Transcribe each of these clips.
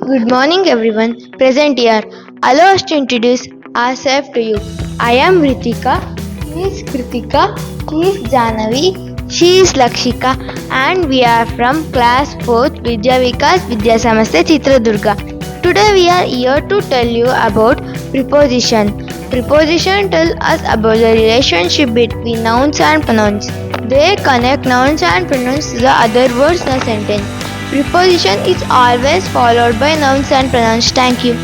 Good morning, everyone present here. Allow us to introduce ourselves to you. I am Ritika. He is Kritika. He is Janavi. She is Lakshika, and we are from class 4th Vidya Vikasa Vidya Samsthe Chitradurga. Today we are here to tell you about preposition. Preposition tell us about the relationship between nouns and pronouns. They connect nouns and pronouns to the other words in a sentence. Preposition is always followed by nouns and pronouns. Thank you.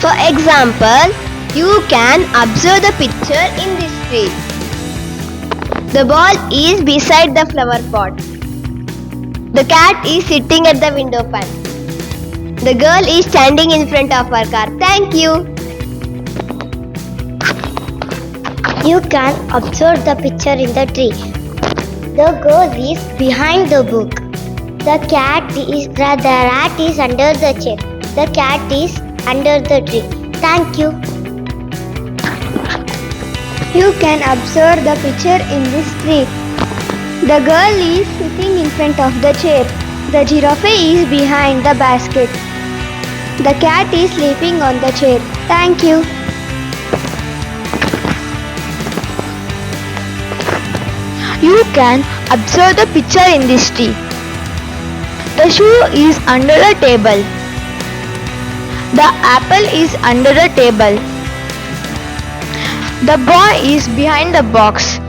For example, you can observe the picture in this tree. The ball is beside the flower pot. The cat is sitting at the window pane. The girl is standing in front of her car. Thank you. You can observe the picture in the tree. The girl is behind the book. The rat is under the chair. The cat is under the tree. Thank you. You can observe the picture in this tree. The girl is sitting in front of the chair. The giraffe is behind the basket. The cat is sleeping on the chair. Thank you. You can observe the picture in this tree. The shoe is under the table. The apple is under the table. The boy is behind the box.